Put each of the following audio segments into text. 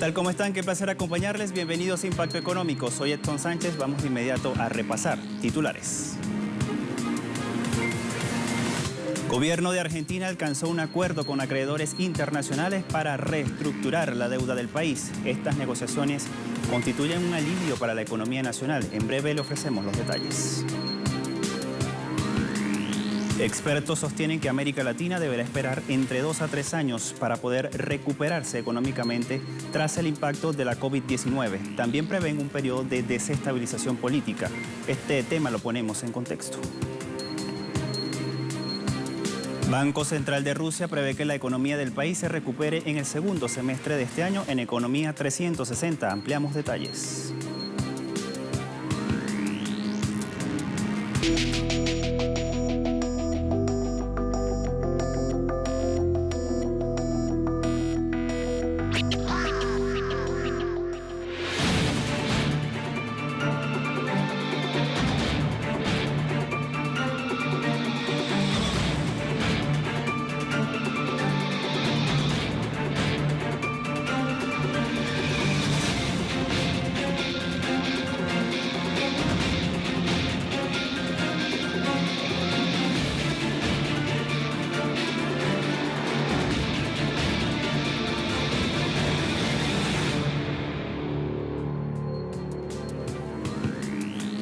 tal? ¿Cómo están? Qué placer acompañarles. Bienvenidos a Impacto Económico. Soy Edson Sánchez. Vamos de inmediato a repasar titulares. Gobierno de Argentina alcanzó un acuerdo con acreedores internacionales para reestructurar la deuda del país. Estas negociaciones constituyen un alivio para la economía nacional. En breve le ofrecemos los detalles. Expertos sostienen que América Latina deberá esperar entre 2 a 3 años para poder recuperarse económicamente tras el impacto de la COVID-19. También prevén un periodo de desestabilización política. Este tema lo ponemos en contexto. Banco Central de Rusia prevé que la economía del país se recupere en el segundo semestre de este año en Economía 360. Ampliamos detalles.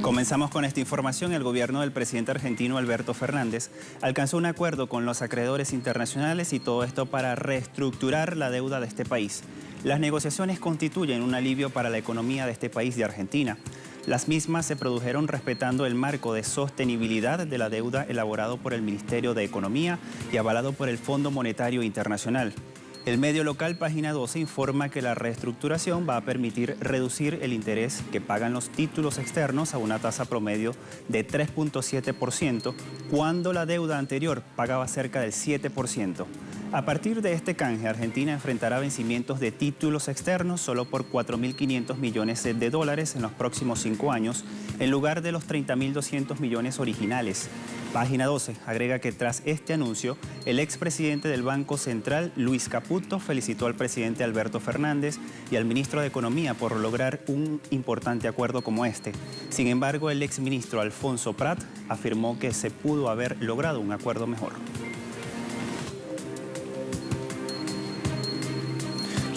Comenzamos con esta información. El gobierno del presidente argentino Alberto Fernández alcanzó un acuerdo con los acreedores internacionales y todo esto para reestructurar la deuda de este país. Las negociaciones constituyen un alivio para la economía de este país de Argentina. Las mismas se produjeron respetando el marco de sostenibilidad de la deuda elaborado por el Ministerio de Economía y avalado por el Fondo Monetario Internacional. El medio local Página 12 informa que la reestructuración va a permitir reducir el interés que pagan los títulos externos a una tasa promedio de 3.7%, cuando la deuda anterior pagaba cerca del 7%. A partir de este canje, Argentina enfrentará vencimientos de títulos externos solo por 4.500 millones de dólares en los próximos 5 años, en lugar de los 30.200 millones originales. Página 12 agrega que tras este anuncio, el expresidente del Banco Central, Luis Caputo, felicitó al presidente Alberto Fernández y al ministro de Economía por lograr un importante acuerdo como este. Sin embargo, el exministro Alfonso Prat afirmó que se pudo haber logrado un acuerdo mejor.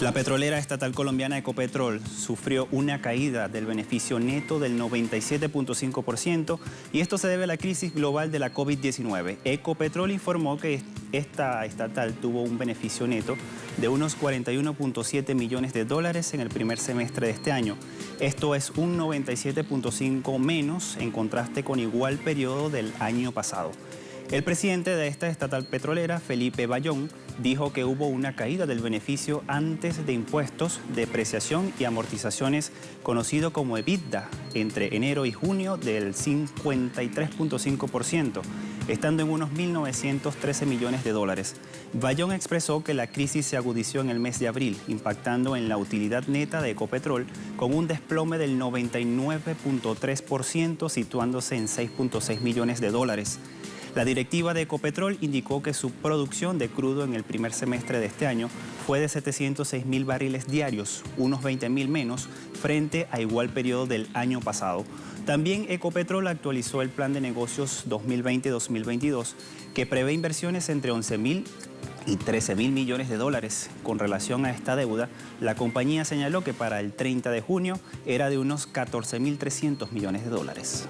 La petrolera estatal colombiana Ecopetrol sufrió una caída del beneficio neto del 97.5% y esto se debe a la crisis global de la COVID-19. Ecopetrol informó que esta estatal tuvo un beneficio neto de unos 41.7 millones de dólares en el primer semestre de este año. Esto es un 97.5% menos en contraste con igual periodo del año pasado. El presidente de esta estatal petrolera, Felipe Bayón, dijo que hubo una caída del beneficio antes de impuestos, depreciación y amortizaciones, conocido como EBITDA, entre enero y junio del 53.5%, estando en unos 1.913 millones de dólares. Bayón expresó que la crisis se agudizó en el mes de abril, impactando en la utilidad neta de Ecopetrol con un desplome del 99.3%, situándose en 6.6 millones de dólares. La directiva de Ecopetrol indicó que su producción de crudo en el primer semestre de este año fue de 706.000 barriles diarios, unos 20.000 menos, frente a igual periodo del año pasado. También Ecopetrol actualizó el plan de negocios 2020-2022, que prevé inversiones entre 11.000 y 13.000 millones de dólares. Con relación a esta deuda, la compañía señaló que para el 30 de junio era de unos 14.300 millones de dólares.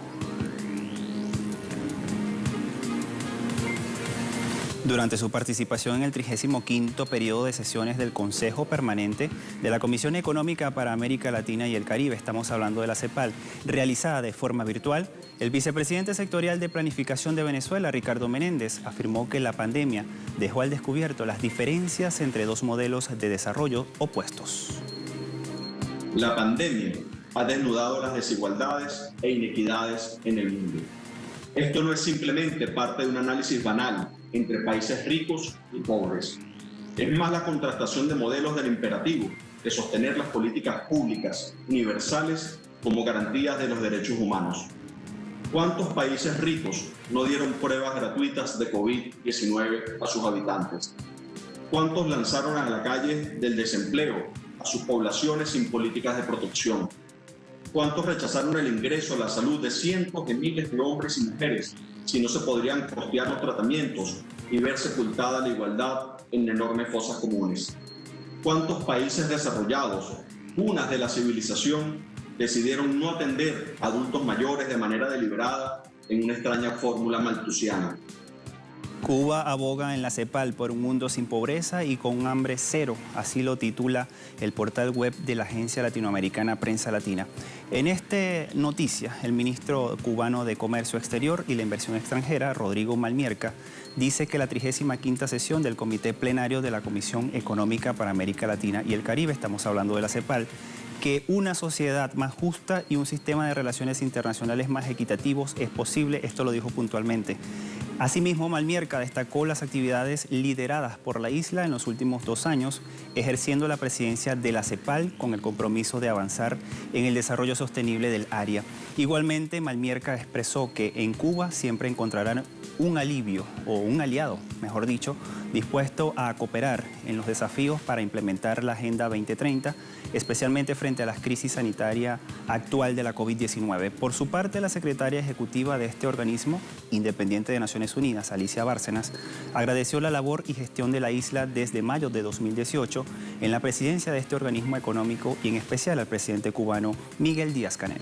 Durante su participación en el 35º periodo de sesiones del Consejo Permanente de la Comisión Económica para América Latina y el Caribe, estamos hablando de la CEPAL, realizada de forma virtual, el vicepresidente sectorial de Planificación de Venezuela, Ricardo Menéndez, afirmó que la pandemia dejó al descubierto las diferencias entre dos modelos de desarrollo opuestos. La pandemia ha desnudado las desigualdades e inequidades en el mundo. Esto no es simplemente parte de un análisis banal entre países ricos y pobres. Es más la contrastación de modelos del imperativo de sostener las políticas públicas universales como garantías de los derechos humanos. ¿Cuántos países ricos no dieron pruebas gratuitas de COVID-19 a sus habitantes? ¿Cuántos lanzaron a la calle del desempleo a sus poblaciones sin políticas de protección? ¿Cuántos rechazaron el ingreso a la salud de cientos de miles de hombres y mujeres si no se podrían costear los tratamientos y ver sepultada la igualdad en enormes fosas comunes? ¿Cuántos países desarrollados, cunas de la civilización, decidieron no atender a adultos mayores de manera deliberada en una extraña fórmula malthusiana? Cuba aboga en la CEPAL por un mundo sin pobreza y con un hambre cero, así lo titula el portal web de la agencia latinoamericana Prensa Latina. En esta noticia, el ministro cubano de Comercio Exterior y la Inversión Extranjera, Rodrigo Malmierca, dice que la 35ª sesión del Comité Plenario de la Comisión Económica para América Latina y el Caribe, estamos hablando de la CEPAL, que una sociedad más justa y un sistema de relaciones internacionales más equitativos es posible, esto lo dijo puntualmente. Asimismo, Malmierca destacó las actividades lideradas por la isla en los últimos 2 años, ejerciendo la presidencia de la CEPAL con el compromiso de avanzar en el desarrollo sostenible del área. Igualmente, Malmierca expresó que en Cuba siempre encontrarán un alivio, o un aliado, mejor dicho, dispuesto a cooperar en los desafíos para implementar la Agenda 2030, especialmente frente a la crisis sanitaria actual de la COVID-19. Por su parte, la secretaria ejecutiva de este organismo, independiente de Naciones Unidas, Alicia Bárcenas, agradeció la labor y gestión de la isla desde mayo de 2018 en la presidencia de este organismo económico y en especial al presidente cubano Miguel Díaz-Canel.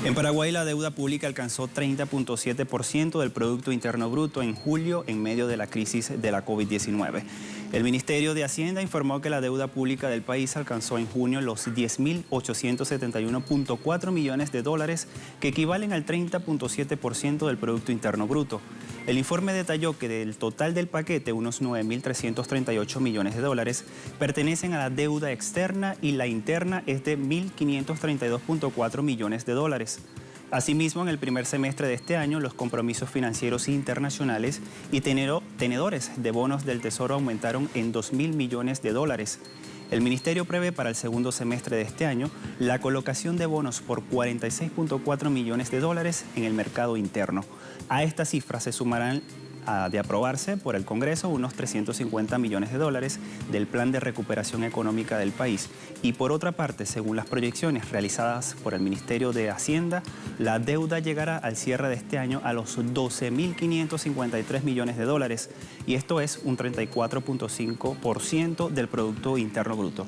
En Paraguay, la deuda pública alcanzó 30.7% del Producto Interno Bruto en julio en medio de la crisis de la COVID-19. El Ministerio de Hacienda informó que la deuda pública del país alcanzó en junio los 10.871.4 millones de dólares, que equivalen al 30.7% del Producto Interno Bruto. El informe detalló que del total del paquete, unos 9.338 millones de dólares pertenecen a la deuda externa y la interna es de 1.532.4 millones de dólares. Asimismo, en el primer semestre de este año, los compromisos financieros internacionales y tenedores de bonos del Tesoro aumentaron en 2.000 millones de dólares. El Ministerio prevé para el segundo semestre de este año la colocación de bonos por 46.4 millones de dólares en el mercado interno. A esta cifra se sumarán, de aprobarse por el Congreso, unos 350 millones de dólares del Plan de Recuperación Económica del país. Y por otra parte, según las proyecciones realizadas por el Ministerio de Hacienda, la deuda llegará al cierre de este año a los 12.553 millones de dólares, y esto es un 34.5% del Producto Interno Bruto.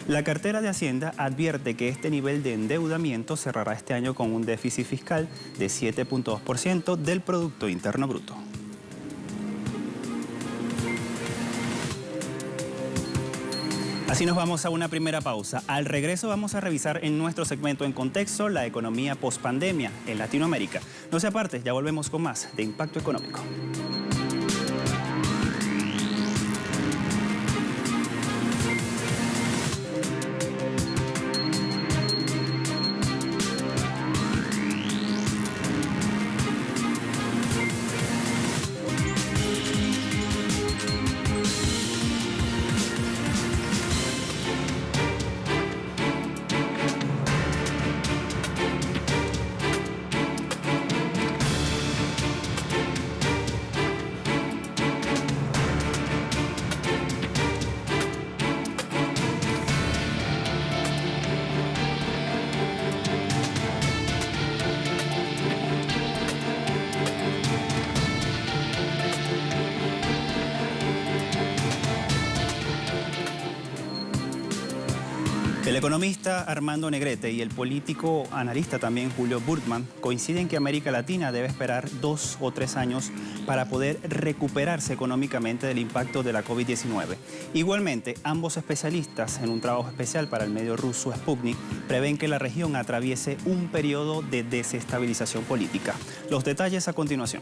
La cartera de Hacienda advierte que este nivel de endeudamiento cerrará este año con un déficit fiscal de 7.2% del Producto Interno Bruto. Así nos vamos a una primera pausa. Al regreso vamos a revisar en nuestro segmento En Contexto la economía pospandemia en Latinoamérica. No se aparte, ya volvemos con más de Impacto Económico. El economista Armando Negrete y el político analista también Julio Burtman coinciden que América Latina debe esperar 2 o 3 años para poder recuperarse económicamente del impacto de la COVID-19. Igualmente, ambos especialistas, en un trabajo especial para el medio ruso Sputnik, prevén que la región atraviese un periodo de desestabilización política. Los detalles a continuación.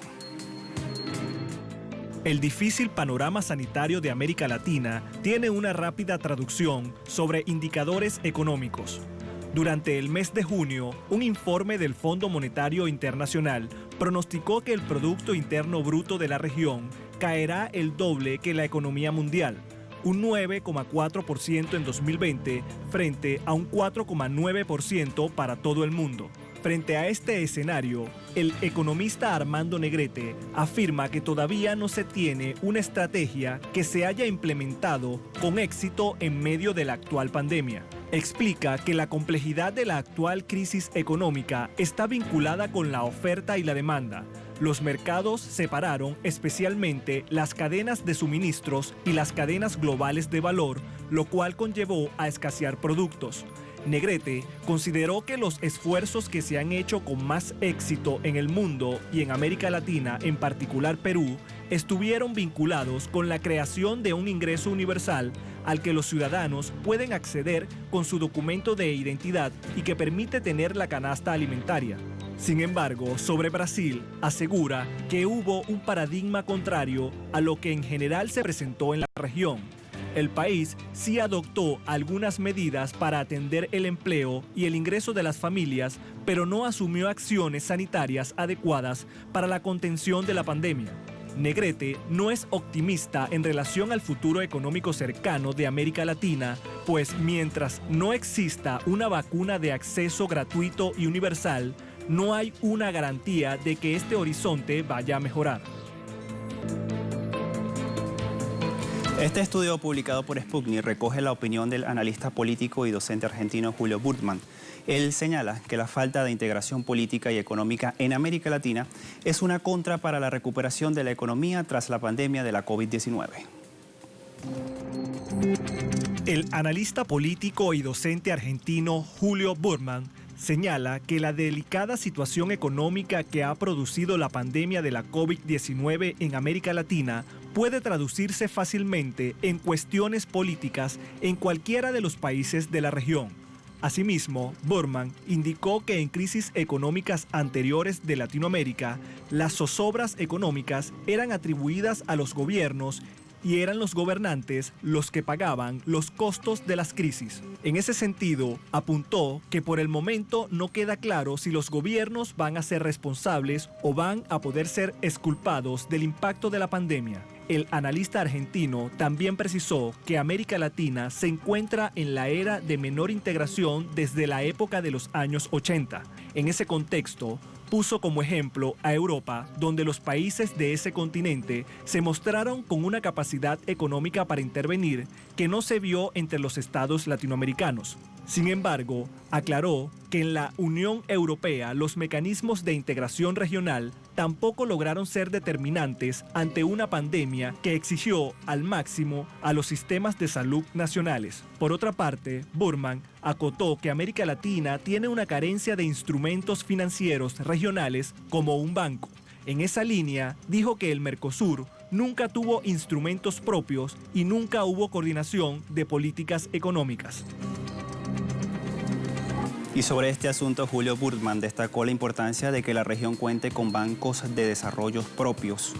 El difícil panorama sanitario de América Latina tiene una rápida traducción sobre indicadores económicos. Durante el mes de junio, un informe del Fondo Monetario Internacional pronosticó que el Producto Interno Bruto de la región caerá el doble que la economía mundial, un 9,4% en 2020 frente a un 4,9% para todo el mundo. Frente a este escenario, el economista Armando Negrete afirma que todavía no se tiene una estrategia que se haya implementado con éxito en medio de la actual pandemia. Explica que la complejidad de la actual crisis económica está vinculada con la oferta y la demanda. Los mercados separaron especialmente las cadenas de suministros y las cadenas globales de valor, lo cual conllevó a escasear productos. Negrete consideró que los esfuerzos que se han hecho con más éxito en el mundo y en América Latina, en particular Perú, estuvieron vinculados con la creación de un ingreso universal al que los ciudadanos pueden acceder con su documento de identidad y que permite tener la canasta alimentaria. Sin embargo, sobre Brasil, asegura que hubo un paradigma contrario a lo que en general se presentó en la región. El país sí adoptó algunas medidas para atender el empleo y el ingreso de las familias, pero no asumió acciones sanitarias adecuadas para la contención de la pandemia. Negrete no es optimista en relación al futuro económico cercano de América Latina, pues mientras no exista una vacuna de acceso gratuito y universal, no hay una garantía de que este horizonte vaya a mejorar. Este estudio publicado por Sputnik recoge la opinión del analista político y docente argentino Julio Burtman. Él señala que la falta de integración política y económica en América Latina es una contra para la recuperación de la economía tras la pandemia de la COVID-19. El analista político y docente argentino Julio Burtman señala que la delicada situación económica que ha producido la pandemia de la COVID-19 en América Latina puede traducirse fácilmente en cuestiones políticas en cualquiera de los países de la región. Asimismo, Burtman indicó que en crisis económicas anteriores de Latinoamérica, las zozobras económicas eran atribuidas a los gobiernos y eran los gobernantes los que pagaban los costos de las crisis. En ese sentido, apuntó que por el momento no queda claro si los gobiernos van a ser responsables o van a poder ser exculpados del impacto de la pandemia. El analista argentino también precisó que América Latina se encuentra en la era de menor integración desde la época de los años 80. En ese contexto, puso como ejemplo a Europa, donde los países de ese continente se mostraron con una capacidad económica para intervenir que no se vio entre los estados latinoamericanos. Sin embargo, aclaró que en la Unión Europea los mecanismos de integración regional tampoco lograron ser determinantes ante una pandemia que exigió al máximo a los sistemas de salud nacionales. Por otra parte, Burtman acotó que América Latina tiene una carencia de instrumentos financieros regionales como un banco. En esa línea, dijo que el Mercosur nunca tuvo instrumentos propios y nunca hubo coordinación de políticas económicas. Y sobre este asunto, Julio Burtman destacó la importancia de que la región cuente con bancos de desarrollo propios.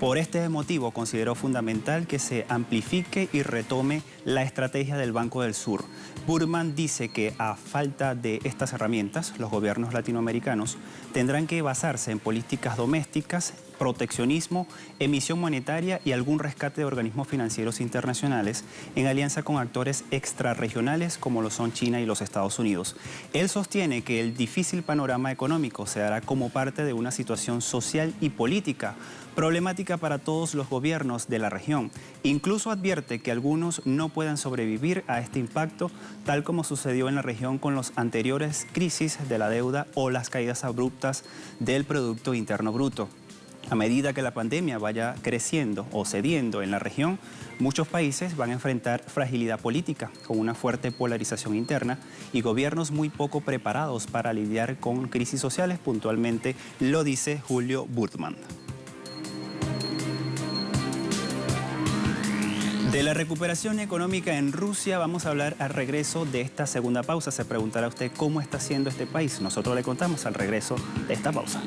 Por este motivo, consideró fundamental que se amplifique y retome la estrategia del Banco del Sur. Burtman dice que a falta de estas herramientas, los gobiernos latinoamericanos tendrán que basarse en políticas domésticas, proteccionismo, emisión monetaria y algún rescate de organismos financieros internacionales en alianza con actores extrarregionales como lo son China y los Estados Unidos. Él sostiene que el difícil panorama económico se dará como parte de una situación social y política problemática para todos los gobiernos de la región. Incluso advierte que algunos no puedan sobrevivir a este impacto, tal como sucedió en la región con las anteriores crisis de la deuda o las caídas abruptas del Producto Interno Bruto. A medida que la pandemia vaya creciendo o cediendo en la región, muchos países van a enfrentar fragilidad política, con una fuerte polarización interna y gobiernos muy poco preparados para lidiar con crisis sociales, puntualmente lo dice Julio Burtman. De la recuperación económica en Rusia vamos a hablar al regreso de esta segunda pausa. Se preguntará usted cómo está haciendo este país. Nosotros le contamos al regreso de esta pausa.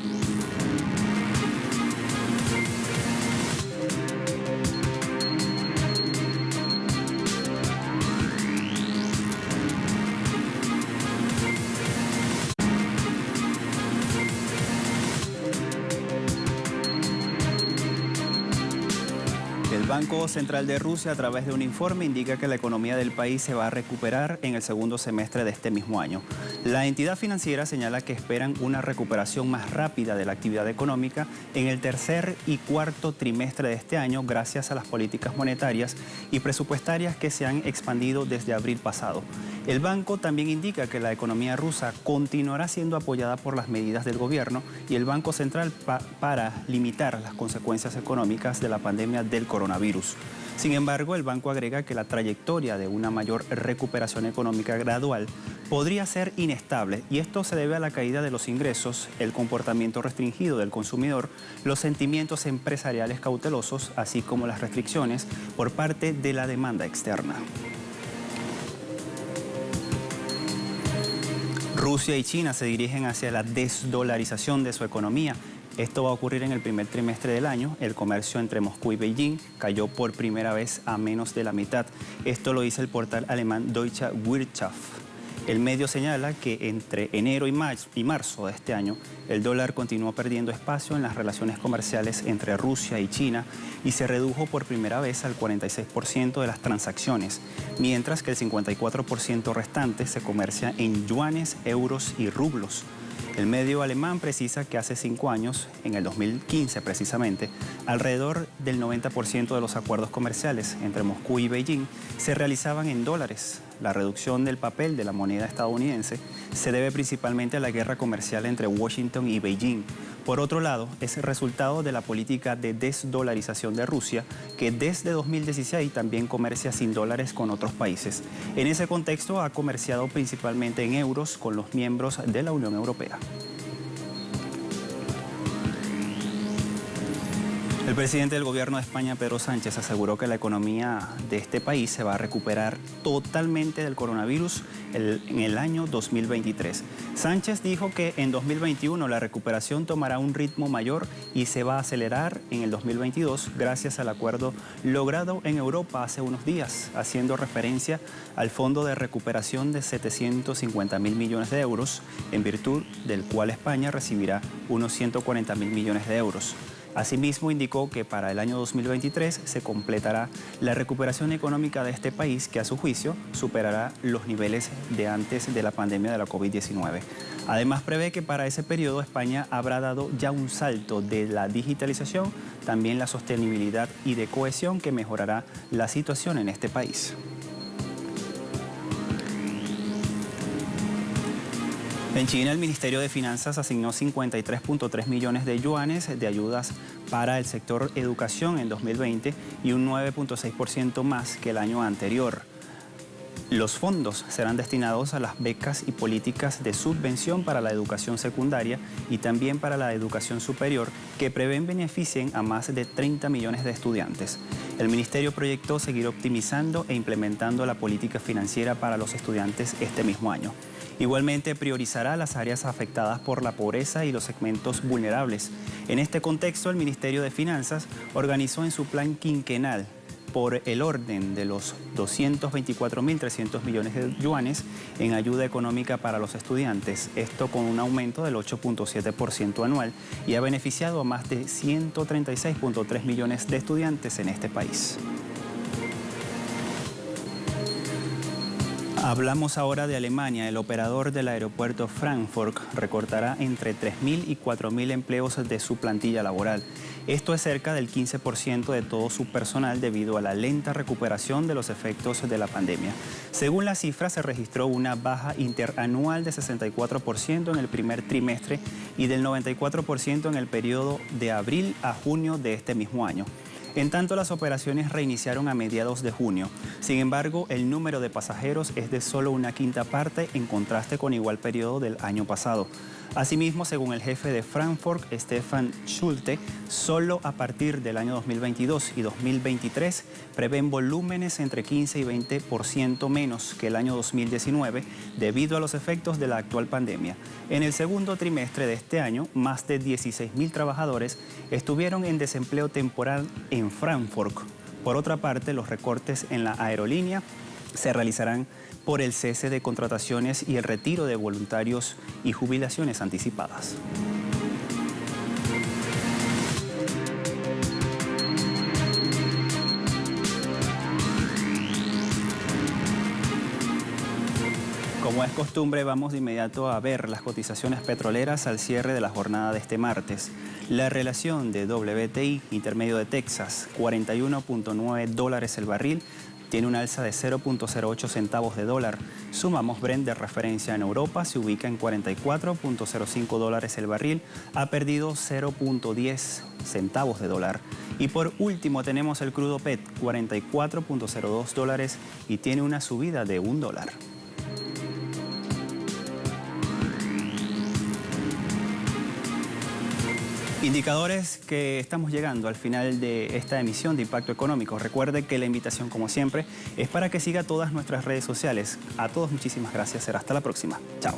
El Banco Central de Rusia, a través de un informe, indica que la economía del país se va a recuperar en el segundo semestre de este mismo año. La entidad financiera señala que esperan una recuperación más rápida de la actividad económica en el tercer y cuarto trimestre de este año, gracias a las políticas monetarias y presupuestarias que se han expandido desde abril pasado. El banco también indica que la economía rusa continuará siendo apoyada por las medidas del gobierno y el Banco Central para limitar las consecuencias económicas de la pandemia del coronavirus. Sin embargo, el banco agrega que la trayectoria de una mayor recuperación económica gradual podría ser inestable, y esto se debe a la caída de los ingresos, el comportamiento restringido del consumidor, los sentimientos empresariales cautelosos, así como las restricciones por parte de la demanda externa. Rusia y China se dirigen hacia la desdolarización de su economía. Esto va a ocurrir en el primer trimestre del año. El comercio entre Moscú y Beijing cayó por primera vez a menos de la mitad. Esto lo dice el portal alemán Deutsche Wirtschaft. El medio señala que entre enero y marzo de este año, el dólar continuó perdiendo espacio en las relaciones comerciales entre Rusia y China y se redujo por primera vez al 46% de las transacciones, mientras que el 54% restante se comercia en yuanes, euros y rublos. El medio alemán precisa que hace 5 años, en el 2015 precisamente, alrededor del 90% de los acuerdos comerciales entre Moscú y Beijing se realizaban en dólares. La reducción del papel de la moneda estadounidense se debe principalmente a la guerra comercial entre Washington y Beijing. Por otro lado, es el resultado de la política de desdolarización de Rusia, que desde 2016 también comercia sin dólares con otros países. En ese contexto, ha comerciado principalmente en euros con los miembros de la Unión Europea. El presidente del gobierno de España, Pedro Sánchez, aseguró que la economía de este país se va a recuperar totalmente del coronavirus en el año 2023. Sánchez dijo que en 2021 la recuperación tomará un ritmo mayor y se va a acelerar en el 2022 gracias al acuerdo logrado en Europa hace unos días, haciendo referencia al Fondo de Recuperación de 750.000 millones de euros, en virtud del cual España recibirá unos 140.000 millones de euros. Asimismo, indicó que para el año 2023 se completará la recuperación económica de este país, que a su juicio superará los niveles de antes de la pandemia de la COVID-19. Además, prevé que para ese periodo España habrá dado ya un salto de la digitalización, también la sostenibilidad y de cohesión, que mejorará la situación en este país. En China, el Ministerio de Finanzas asignó 53.3 millones de yuanes de ayudas para el sector educación en 2020 y un 9.6% más que el año anterior. Los fondos serán destinados a las becas y políticas de subvención para la educación secundaria y también para la educación superior, que prevén beneficien a más de 30 millones de estudiantes. El ministerio proyectó seguir optimizando e implementando la política financiera para los estudiantes este mismo año. Igualmente priorizará las áreas afectadas por la pobreza y los segmentos vulnerables. En este contexto, el Ministerio de Finanzas organizó en su plan quinquenal por el orden de los 224.300 millones de yuanes en ayuda económica para los estudiantes, esto con un aumento del 8.7% anual, y ha beneficiado a más de 136.3 millones de estudiantes en este país. Hablamos ahora de Alemania. El operador del aeropuerto Frankfurt recortará entre 3.000 y 4.000 empleos de su plantilla laboral. Esto es cerca del 15% de todo su personal debido a la lenta recuperación de los efectos de la pandemia. Según la cifra, se registró una baja interanual de 64% en el primer trimestre y del 94% en el periodo de abril a junio de este mismo año. En tanto, las operaciones reiniciaron a mediados de junio. Sin embargo, el número de pasajeros es de solo una quinta parte en contraste con igual periodo del año pasado. Asimismo, según el jefe de Frankfurt, Stefan Schulte, solo a partir del año 2022 y 2023 prevén volúmenes entre 15 y 20% menos que el año 2019 debido a los efectos de la actual pandemia. En el segundo trimestre de este año, más de 16.000 trabajadores estuvieron en desempleo temporal en Frankfurt. Por otra parte, los recortes en la aerolínea se realizarán por el cese de contrataciones y el retiro de voluntarios y jubilaciones anticipadas. Como es costumbre, vamos de inmediato a ver las cotizaciones petroleras al cierre de la jornada de este martes. La relación de WTI intermedio de Texas, $41.9 el barril, tiene un alza de 0.08 centavos de dólar. Sumamos Brent de referencia en Europa, se ubica en $44.05 el barril, ha perdido 0.10 centavos de dólar. Y por último tenemos el crudo PET, $44.02 y tiene una subida de $1. Indicadores que estamos llegando al final de esta emisión de Impacto Económico. Recuerde que la invitación, como siempre, es para que siga todas nuestras redes sociales. A todos muchísimas gracias. Será hasta la próxima. Chao.